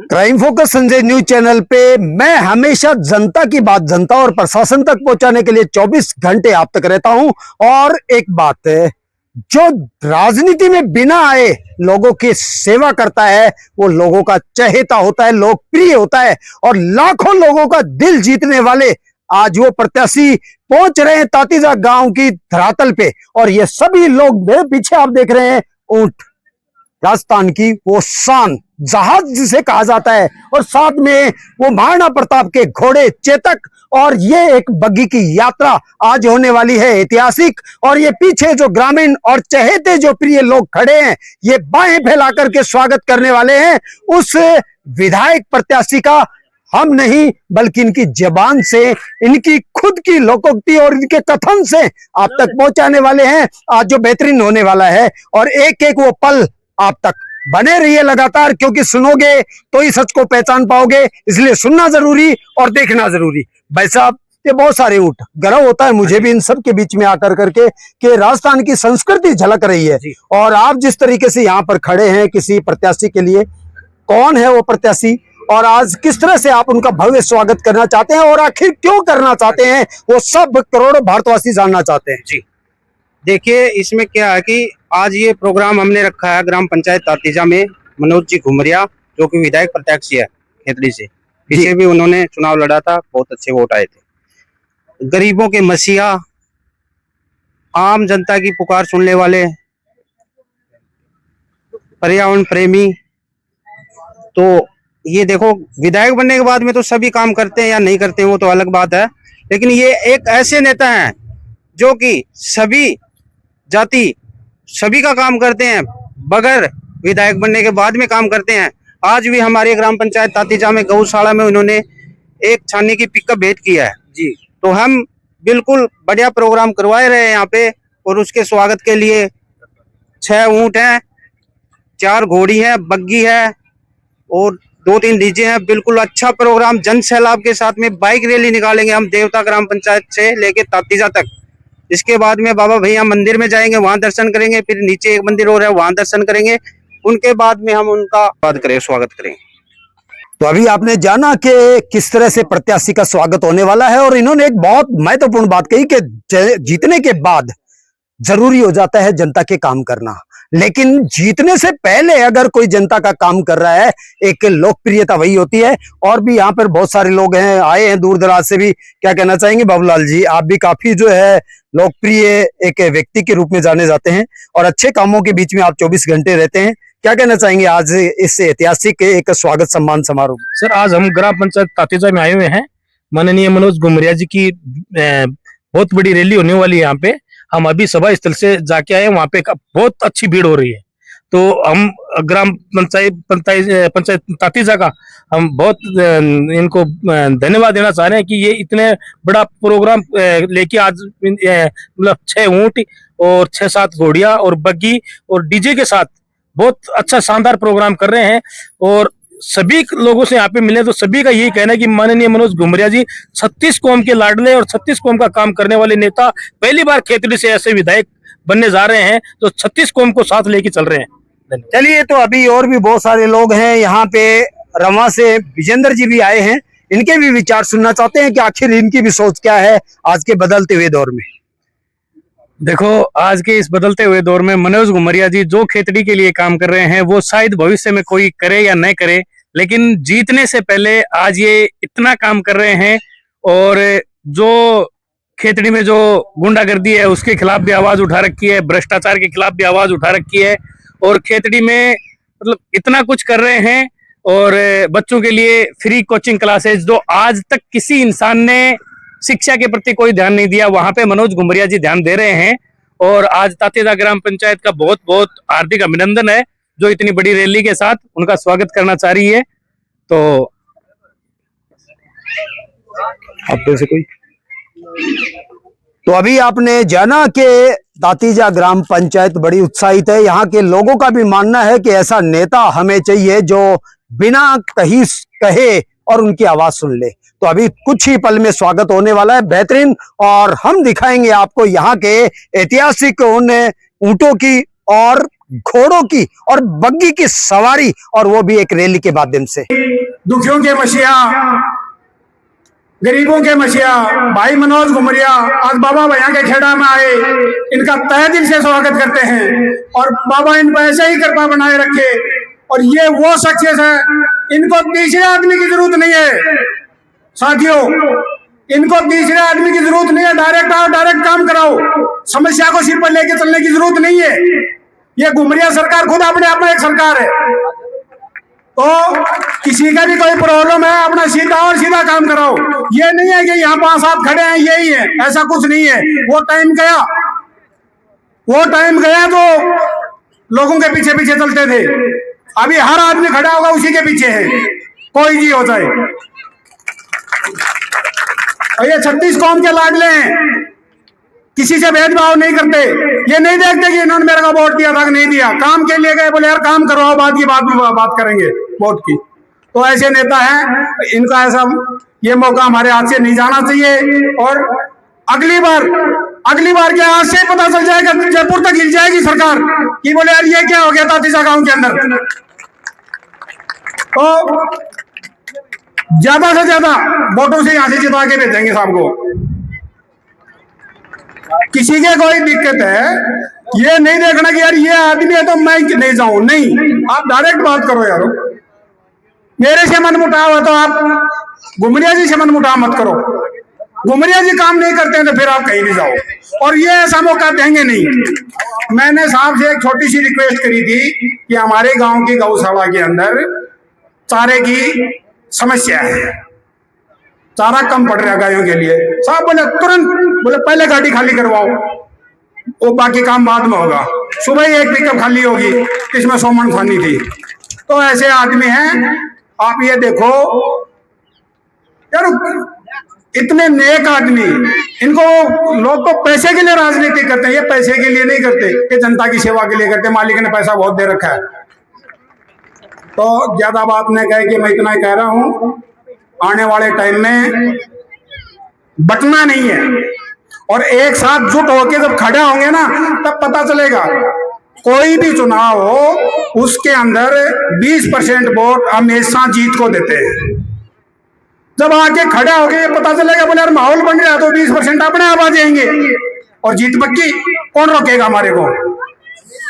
Crime focus Sanjay news channel पे मैं हमेशा जनता की बात जनता और प्रशासन तक पहुंचाने के लिए 24 घंटे आप तक रहता हूं। और एक बात है, जो राजनीति में बिना आए लोगों की सेवा करता है वो लोगों का चहेता होता है, लोकप्रिय होता है और लाखों लोगों का दिल जीतने वाले आज वो प्रत्याशी पहुंच रहे हैं तातीजा गांव की धरातल पे। और ये सभी लोग मेरे पीछे आप देख रहे हैं, ऊंट, राजस्थान की वो शान, जहाज जिसे कहा जाता है, और साथ में वो महाराणा प्रताप के घोड़े चेतक। और ये एक बग्गी की यात्रा आज होने वाली है ऐतिहासिक। और ये पीछे जो ग्रामीण और चहेते जो प्रिय लोग खड़े हैं, ये बाहें फैलाकर के स्वागत करने वाले हैं उस विधायक प्रत्याशी का। हम नहीं बल्कि इनकी जबान से, इनकी खुद की लोकोक्ति और इनके कथन से आप तक पहुंचाने वाले हैं आज जो बेहतरीन होने वाला है। और एक एक वो पल आप तक बने रहिए लगातार, क्योंकि सुनोगे तो ही सच को पहचान पाओगे, इसलिए सुनना जरूरी और देखना जरूरी। भाई साहब, ये बहुत सारे ऊंट, गर्व होता है मुझे भी इन सब के बीच में आकर करके कि राजस्थान की संस्कृति झलक रही है। और आप जिस तरीके से यहाँ पर खड़े हैं किसी प्रत्याशी के लिए, कौन है वो प्रत्याशी और आज किस तरह से आप उनका भव्य स्वागत करना चाहते हैं और आखिर क्यों करना चाहते हैं, वो सब करोड़ों भारतवासी जानना चाहते हैं। जी देखिए, इसमें क्या है कि आज ये प्रोग्राम हमने रखा है ग्राम पंचायत तातीजा में। मनोज जी घुमरिया जो कि विधायक प्रत्याशी है खेतड़ी से, पीछे भी उन्होंने चुनाव लड़ा था, बहुत अच्छे वोट आए थे। गरीबों के मसीहा, आम जनता की पुकार सुनने वाले, पर्यावरण प्रेमी। तो ये देखो, विधायक बनने के बाद में तो सभी काम करते हैं या नहीं करते हैं वो तो अलग बात है, लेकिन ये एक ऐसे नेता हैं जो कि सभी जाति सभी का काम करते हैं, बगैर विधायक बनने के बाद में काम करते हैं। आज भी हमारे ग्राम पंचायत तातीजा में गौशाला में उन्होंने एक छानी की पिकअप भेंट किया है जी। तो हम बिल्कुल बढ़िया प्रोग्राम करवाए रहे हैं यहाँ पे। और उसके स्वागत के लिए 6 ऊंट हैं, 4 घोड़ी है, बग्गी है और 2-3 डीजे हैं। बिल्कुल अच्छा प्रोग्राम, जन सैलाब के साथ में बाइक रैली निकालेंगे हम देवता ग्राम पंचायत से लेके तातीजा तक। इसके बाद में बाबा भैया मंदिर में जाएंगे, वहां दर्शन करेंगे, फिर नीचे एक मंदिर और है वहां दर्शन करेंगे। उनके बाद में हम उनका स्वागत करेंगे। तो अभी आपने जाना कि किस तरह से प्रत्याशी का स्वागत होने वाला है। और इन्होंने एक बहुत महत्वपूर्ण बात कही कि जीतने के बाद जरूरी हो जाता है जनता के काम करना, लेकिन जीतने से पहले अगर कोई जनता का काम कर रहा है, एक लोकप्रियता वही होती है। और भी यहाँ पर बहुत सारे लोग हैं, आए हैं दूर दराज से भी। क्या कहना चाहेंगे बाबूलाल जी, आप भी काफी जो है लोकप्रिय एक व्यक्ति के रूप में जाने जाते हैं और अच्छे कामों के बीच में आप 24 घंटे रहते हैं, क्या कहना चाहेंगे आज इस ऐतिहासिक एक स्वागत सम्मान समारोह? सर, आज हम ग्राम पंचायत तातीजा में आए हुए हैं। माननीय मनोज घुमरिया जी की बहुत बड़ी रैली होने वाली है यहाँ पे। हम अभी सभा स्थल से जाके आए, वहाँ पे बहुत अच्छी भीड़ हो रही है। तो हम ग्राम पंचायत तातीजा का हम बहुत इनको धन्यवाद देना चाह रहे हैं कि ये इतने बड़ा प्रोग्राम लेके आज मतलब 6 ऊंट और 6-7 घोड़िया और बग्गी और डीजे के साथ बहुत अच्छा शानदार प्रोग्राम कर रहे हैं। और सभी लोगों से यहाँ पे मिले तो सभी का यही कहना है कि माननीय मनोज घुमरिया जी 36 कौम के लाडले और 36 कौम का काम करने वाले नेता, पहली बार खेतड़ी से ऐसे विधायक बनने जा रहे हैं तो 36 कौम को साथ लेके चल रहे हैं। चलिए, तो अभी और भी बहुत सारे लोग हैं यहाँ पे। रवा से विजेंद्र जी भी आए हैं, इनके भी विचार सुनना चाहते हैं कि आखिर इनकी भी सोच क्या है आज के बदलते हुए दौर में। देखो, आज के इस बदलते हुए दौर में मनोज घुमरिया जी जो खेतड़ी के लिए काम कर रहे हैं वो शायद भविष्य में कोई करे या नहीं करे, लेकिन जीतने से पहले आज ये इतना काम कर रहे हैं। और जो खेतड़ी में जो गुंडागर्दी है उसके खिलाफ भी आवाज उठा रखी है, भ्रष्टाचार के खिलाफ भी आवाज उठा रखी है। और खेतड़ी में मतलब इतना कुछ कर रहे हैं। और बच्चों के लिए फ्री कोचिंग क्लासेज, जो आज तक किसी इंसान ने शिक्षा के प्रति कोई ध्यान नहीं दिया, वहां पे मनोज घुमरिया जी ध्यान दे रहे हैं। और आज तातीजा ग्राम पंचायत का बहुत बहुत हार्दिक अभिनंदन है जो इतनी बड़ी रैली के साथ उनका स्वागत करना चाह रही है। तो आप से कोई, तो अभी आपने जाना कि तातीजा ग्राम पंचायत बड़ी उत्साहित है। यहाँ के लोगों का भी मानना है कि ऐसा नेता हमें चाहिए जो बिना कहीं कहे और उनकी आवाज सुन ले। तो अभी कुछ ही पल में स्वागत होने वाला है बेहतरीन, और हम दिखाएंगे आपको यहाँ के ऐतिहासिक उन ऊंटों की और घोड़ों की और बग्गी की सवारी, और वो भी एक रैली के माध्यम से। दुखियों के मसीहा, गरीबों के मसीहा भाई मनोज घुमरिया आज बाबा भैया के खेड़ा में आए, इनका तहे दिल से स्वागत करते हैं और बाबा इन पर ऐसे ही कृपा बनाए रखे। और ये वो सक्सेस है, इनको तीसरे आदमी की जरूरत नहीं है साथियों, इनको तीसरे आदमी की जरूरत नहीं है। डायरेक्ट आओ, डायरेक्ट काम कराओ, समस्या को सिर पर लेके चलने की जरूरत नहीं है। ये घुमरिया सरकार खुद अपने आप में एक सरकार है। तो किसी का भी कोई प्रॉब्लम है, अपना सीधा और सीधा काम कराओ। ये नहीं है कि यहाँ 5-7 खड़े हैं यही है, ऐसा कुछ नहीं है। वो टाइम गया, वो टाइम गया तो लोगों के पीछे पीछे चलते थे। अभी हर आदमी खड़ा होगा उसी के पीछे है, कोई जी हो जाए। और ये 36 कौम के लाडले हैं, किसी से भेदभाव नहीं करते। ये नहीं देखते कि इन्होंने मेरे को वोट दिया था कि नहीं दिया, काम के लिए गए, बोले यार काम करवाओ, बात की बात करेंगे वोट की। तो ऐसे नेता हैं, इनका ऐसा ये मौका हमारे हाथ से नहीं जाना चाहिए। और अगली बार के आज से पता चल जाएगा, जयपुर तक हिल जाएगी सरकार कि बोले यार ये क्या हो गया था तीसा गांव के अंदर। तो ज्यादा से ज्यादा वोटों से यहां से जिता के भेजेंगे साहब को। किसी के कोई दिक्कत है, ये नहीं देखना कि यार ये आदमी है तो मैं नहीं जाऊं, नहीं, आप डायरेक्ट बात करो यार। मेरे से मन मुटाव है तो आप घुमरिया जी से मन मुटाव मत करो। घुमरिया जी काम नहीं करते हैं तो फिर आप कहीं भी जाओ, और ये ऐसा मौका देंगे नहीं। मैंने साहब से एक छोटी सी रिक्वेस्ट करी थी कि हमारे गांव की गौशाला के अंदर चारे की समस्या है, चारा कम पड़ रहा है गायों के लिए। साहब बोले तुरंत, बोले पहले गाड़ी खाली करवाओ, वो बाकी काम बाद में होगा। सुबह ही एक पिकअप खाली होगी, इसमें 100 मन खानी थी। तो ऐसे आदमी हैं, आप ये देखो यार, इतने नेक आदमी, इनको लोग तो पैसे के लिए राजनीति करते हैं, ये पैसे के लिए नहीं करते, ये जनता की सेवा के लिए करते। मालिक ने पैसा बहुत दे रखा है। तो ज्यादा बात नहीं कहे कि मैं इतना ही कह रहा हूं, आने वाले टाइम में बटना नहीं है, और एक साथ जुट होके जब खड़े होंगे ना तब पता चलेगा। कोई भी चुनाव हो उसके अंदर 20% वोट हमेशा जीत को देते हैं। जब आके खड़े होके ये पता चलेगा, बोले यार माहौल बन रहा है तो 20% अपने आप आ जाएंगे और जीत पक्की। कौन रोकेगा हमारे को?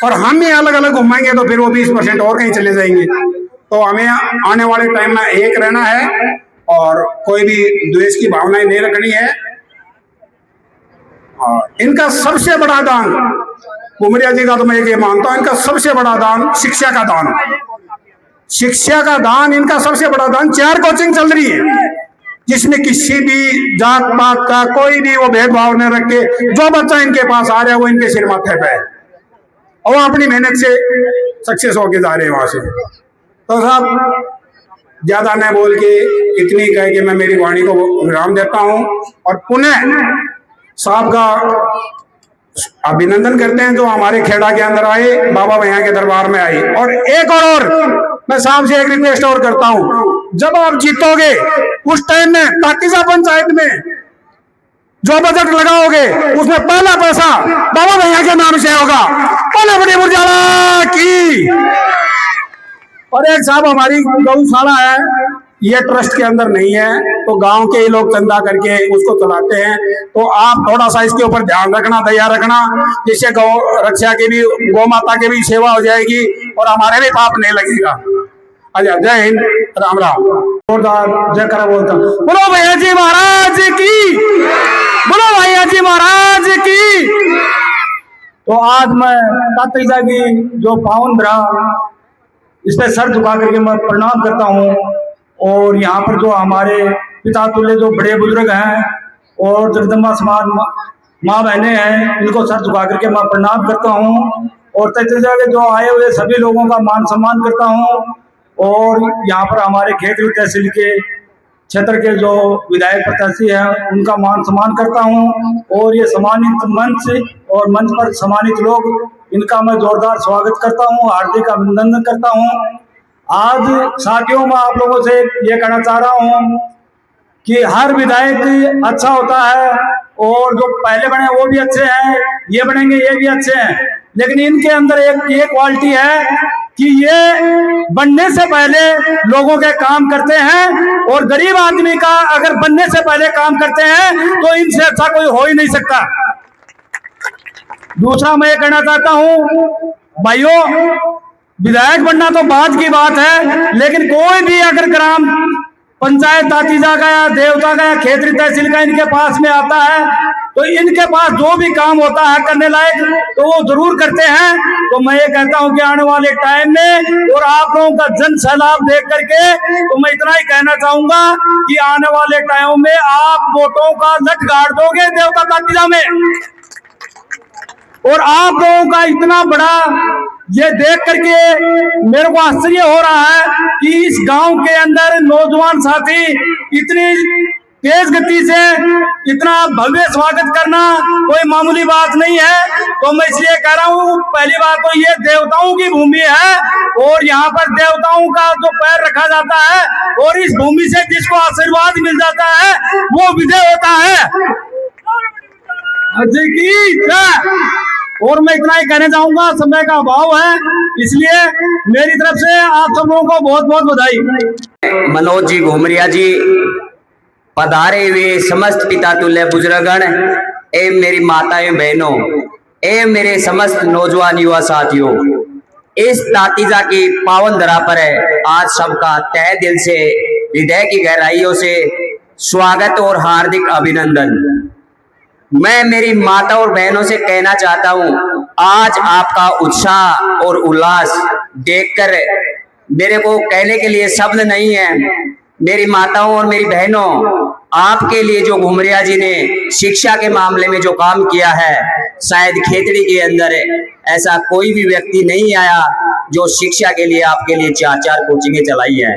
और हम ही अलग अलग घुमाएंगे तो फिर वो 20% और कहीं चले जाएंगे। तो हमें आने वाले टाइम में एक रहना है और कोई भी द्वेष की भावनाएं नहीं रखनी है। और इनका सबसे बड़ा दान, घुमरिया जी का तो मैं ये मानता हूं, इनका सबसे बड़ा दान शिक्षा का दान, शिक्षा का दान इनका सबसे बड़ा दान। 4 कोचिंग चल रही है जिसमें किसी भी जात पात का कोई भी वो भेदभाव न रख के जो बच्चा इनके पास आ रहा है वो इनके सिर माथे पे है और वो अपनी मेहनत से सक्सेस होके जा रहे हैं वहां से। तो साहब ज्यादा न बोल के इतनी कह के मैं मेरी वाणी को विराम देता हूं और पुनः साहब का अभिनंदन करते हैं जो हमारे खेड़ा के अंदर आए, बाबा भैया के दरबार में आए। और एक और मैं साहब से एक रिक्वेस्ट और करता हूं, जब आप जीतोगे उस टाइम में ताकीजा पंचायत में जो बजट लगाओगे उसमें पहला पैसा बाबा भैया के नाम से होगा। पहले बड़ी उजाला की। और एक साहब हमारी गौशाला है, ये ट्रस्ट के अंदर नहीं है तो गांव के ही लोग चंदा करके उसको चलाते हैं। तो आप थोड़ा सा इसके ऊपर ध्यान रखना, दया रखना, जिससे गौ रक्षा की भी, गौ माता की भी सेवा हो जाएगी और हमारे भी पाप नहीं लगेगा। अच्छा, जय हिंद, राम राम। जोरदार जय करा बोलता हूँ। बोलो भैया जी महाराज की, बोलो भैया जी महाराज की। तो आज मैं तात्या की जो पावन भरा इस पे सर झुका करके मैं प्रणाम करता हूँ। और यहाँ पर जो हमारे पिता तुल्य जो बड़े बुजुर्ग हैं और जगदम्बा समाज माँ बहनें हैं, इनको सर झुका करके मैं प्रणाम करता हूँ। और तैतजा के जो आए हुए सभी लोगों का मान सम्मान करता हूँ। और यहाँ पर हमारे खेतरी तहसील के क्षेत्र के जो विधायक प्रत्याशी हैं उनका मान सम्मान करता हूँ। और ये सम्मानित मंच और मंच पर सम्मानित लोग, इनका मैं जोरदार स्वागत करता हूँ, हार्दिक अभिनंदन करता हूँ। आज साथियों मैं आप लोगों से ये कहना चाह रहा हूँ कि हर विधायक अच्छा होता है और जो पहले बने वो भी अच्छे हैं, ये बनेंगे ये भी अच्छे हैं, लेकिन इनके अंदर एक ये क्वालिटी है कि ये बनने से पहले लोगों के काम करते हैं, और गरीब आदमी का अगर बनने से पहले काम करते हैं तो इनसे अच्छा कोई हो ही नहीं सकता। दूसरा मैं ये कहना चाहता हूं भाइयों, विधायक बनना तो बाद की बात है, लेकिन कोई भी अगर ग्राम पंचायत तातीजा का या देवता का या खेतरी तहसील का इनके पास में आता है तो इनके पास जो भी काम होता है करने लायक तो वो जरूर करते हैं। तो मैं ये कहता हूं कि आने वाले टाइम में और आप लोगों का जन सैलाब देख करके तो मैं इतना ही कहना चाहूंगा कि आने वाले टाइम में आप वोटों का लट गाड़ दोगे देवता तातीजा में। और आप लोगों का इतना बड़ा ये देख करके मेरे को आश्चर्य हो रहा है कि इस गांव के अंदर नौजवान साथी इतनी तेज गति से इतना भव्य स्वागत करना कोई मामूली बात नहीं है। तो मैं इसलिए कह रहा हूँ, पहली बात तो ये देवताओं की भूमि है और यहाँ पर देवताओं का जो पैर रखा जाता है और इस भूमि से जिसको आशीर्वाद मिल जाता है वो विजय होता है। और मैं इतना ही कहना चाहूंगा, समय का अभाव है इसलिए मेरी तरफ से आप सब लोगों को बहुत बहुत बधाई। मनोज जी घुमरिया जी, पधारे हुए समस्त पिता तुल्य बुजुर्गगण एवं मेरी माताएं बहनों एवं मेरे समस्त नौजवान युवा साथियों, इस तातीजा की पावन धरा पर आज सबका तहे दिल से हृदय की गहराइयों से स्वागत और हार्दिक अभिनंदन। मैं मेरी माता और बहनों से कहना चाहता हूं, आज आपका उत्साह और उल्लास देखकर मेरे को कहने के लिए शब्द नहीं है। मेरी माताओं और मेरी बहनों, आपके लिए जो घुमरिया जी ने शिक्षा के मामले में जो काम किया है, शायद खेतड़ी के अंदर ऐसा कोई भी व्यक्ति नहीं आया जो शिक्षा के लिए आपके लिए 4-4 कोचिंगें चलाई है।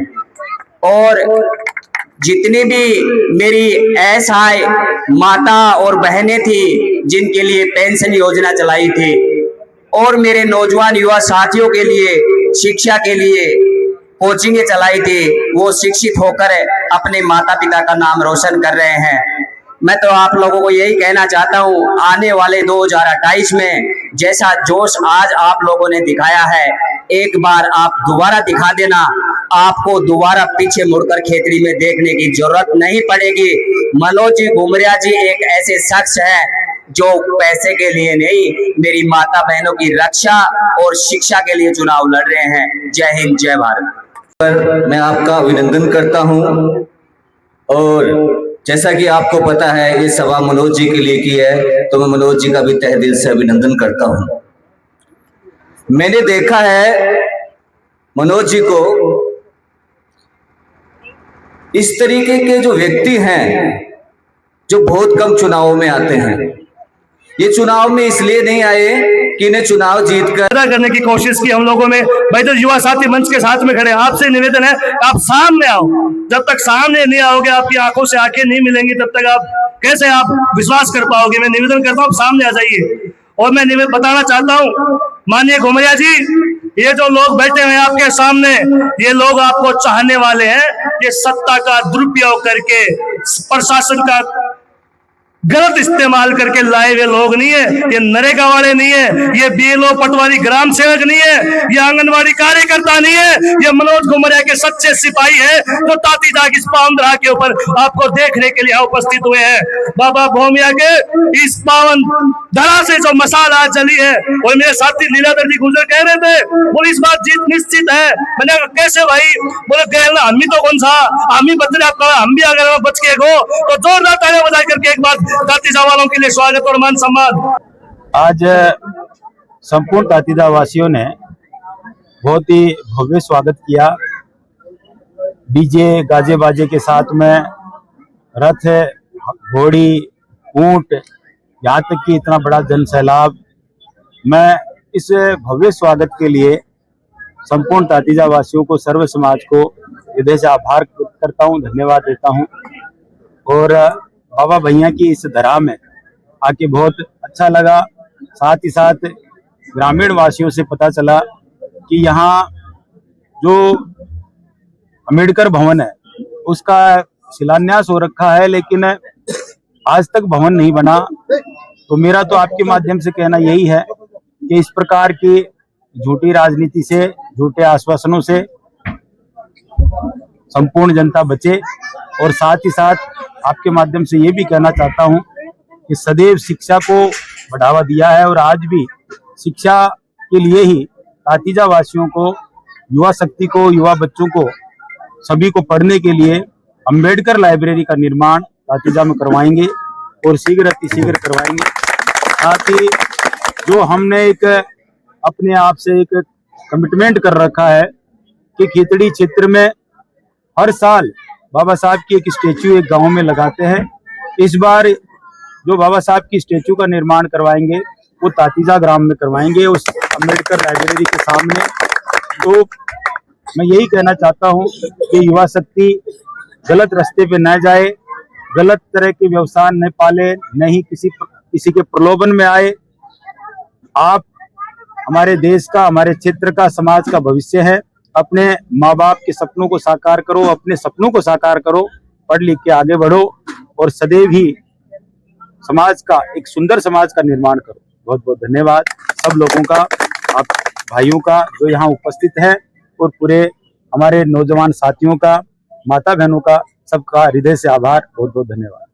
और जितनी भी मेरी असहाय माता और बहनें थी जिनके लिए पेंशन योजना चलाई थी और मेरे नौजवान युवा साथियों के लिए शिक्षा के लिए कोचिंगें चलाई थी, वो शिक्षित होकर अपने माता पिता का नाम रोशन कर रहे हैं। मैं तो आप लोगों को यही कहना चाहता हूं, आने वाले 2028 में जैसा जोश आज आप लोगों ने दिखाया है, एक बार आप दोबारा दिखा देना। आपको दोबारा पीछे मुड़कर खेतड़ी में देखने की जरूरत नहीं पड़ेगी। मनोज जी घुमरिया जी एक ऐसे शख्स है जो पैसे के लिए नहीं, मेरी माता बहनों की रक्षा और शिक्षा के लिए चुनाव लड़ रहे हैं। जय हिंद, जय भारत। मैं आपका अभिनंदन करता हूं और जैसा कि आपको पता है ये सभा मनोज जी के लिए की है, तो मैं मनोज जी का भी तहे दिल से अभिनंदन करता हूं। मैंने देखा है मनोज जी को, इस तरीके के जो व्यक्ति हैं जो बहुत कम चुनावों में आते हैं। ये चुनाव में इसलिए नहीं आए कि इन्हें चुनाव जीतकर करने की कोशिश की हम लोगों में। भाई तो युवा साथी मंच के साथ में खड़े, आपसे निवेदन है आप सामने आओ। जब तक सामने नहीं आओगे, आपकी आंखों से आंखें नहीं मिलेंगी, तब तक आप कैसे आप विश्वास कर पाओगे। मैं निवेदन करता हूँ सामने आ जाइए। और मैं बताना चाहता हूँ माननीय घुमरिया जी, ये जो लोग बैठे हुए हैं आपके सामने, ये लोग आपको चाहने वाले हैं। ये सत्ता का दुरुपयोग करके, प्रशासन का गलत इस्तेमाल करके लाए हुए लोग नहीं है। ये नरेगा वाले नहीं है, ये बीएलओ पटवारी ग्राम सेवक नहीं है, ये आंगनवाड़ी कार्यकर्ता नहीं है। ये मनोज घुमरिया के सच्चे सिपाही है जो तातीजा की इस पावन धरा के ऊपर आपको देखने के लिए उपस्थित हुए हैं। बाबा भोमिया के इस पावन धरा से जो मसाल आज चली है, और मेरे साथी लीलाधर जी गुजर कह रहे थे, बोले इस बार जीत निश्चित है। मैंने कहा कैसे भाई? बोले गए ना, हम ही तो कौन सा, हम ही बदले आपका, हम भी अगर बच के गो तो जोरदार तालियां बजा करके एक बार तातीजा वालों के लिए स्वागत और मान सम्मान। आज संपूर्ण तातीजा वासियों ने बहुत ही भव्य स्वागत किया। डीजे गाजे बाजे के साथ में रथ, घोड़ी, ऊंट, यहाँ तक कि इतना बड़ा जन सैलाब। मैं इस भव्य स्वागत के लिए संपूर्ण तातीजा वासियों को, सर्व समाज को हृदय से आभार व्यक्त करता हूँ, धन्यवाद देता हूँ। और बाबा भैया की इस धरा में आके बहुत अच्छा लगा। साथ ही साथ ग्रामीण वासियों से पता चला कि यहाँ जो अम्बेडकर भवन है उसका शिलान्यास हो रखा है, लेकिन आज तक भवन नहीं बना। तो मेरा तो आपके माध्यम से कहना यही है कि इस प्रकार की झूठी राजनीति से, झूठे आश्वासनों से संपूर्ण जनता बचे। और साथ ही साथ आपके माध्यम से ये भी कहना चाहता हूँ कि सदैव शिक्षा को बढ़ावा दिया है और आज भी शिक्षा के लिए ही तातीजा वासियों को, युवा शक्ति को, युवा बच्चों को, सभी को पढ़ने के लिए अंबेडकर लाइब्रेरी का निर्माण तातीजा में करवाएंगे और शीघ्र अतिशीघ्र करवाएंगे। साथ ही जो हमने एक अपने आप से एक कमिटमेंट कर रखा है कि खीतड़ी क्षेत्र में हर साल बाबा साहब की एक स्टेचू एक गांव में लगाते हैं। इस बार जो बाबा साहब की स्टेचू का निर्माण करवाएंगे वो तातीजा ग्राम में करवाएंगे, उस अम्बेडकर लाइब्रेरी के सामने। तो मैं यही कहना चाहता हूँ कि युवा शक्ति गलत रास्ते पे न जाए, गलत तरह के व्यवसाय न पाले, न ही किसी के प्रलोभन में आए। आप हमारे देश का, हमारे क्षेत्र का, समाज का भविष्य है। अपने माँ बाप के सपनों को साकार करो, अपने सपनों को साकार करो, पढ़ लिख के आगे बढ़ो और सदैव ही समाज का, एक सुंदर समाज का निर्माण करो। बहुत बहुत धन्यवाद सब लोगों का, आप भाइयों का जो यहाँ उपस्थित है, और पूरे हमारे नौजवान साथियों का, माता बहनों का, सबका हृदय से आभार। बहुत बहुत धन्यवाद।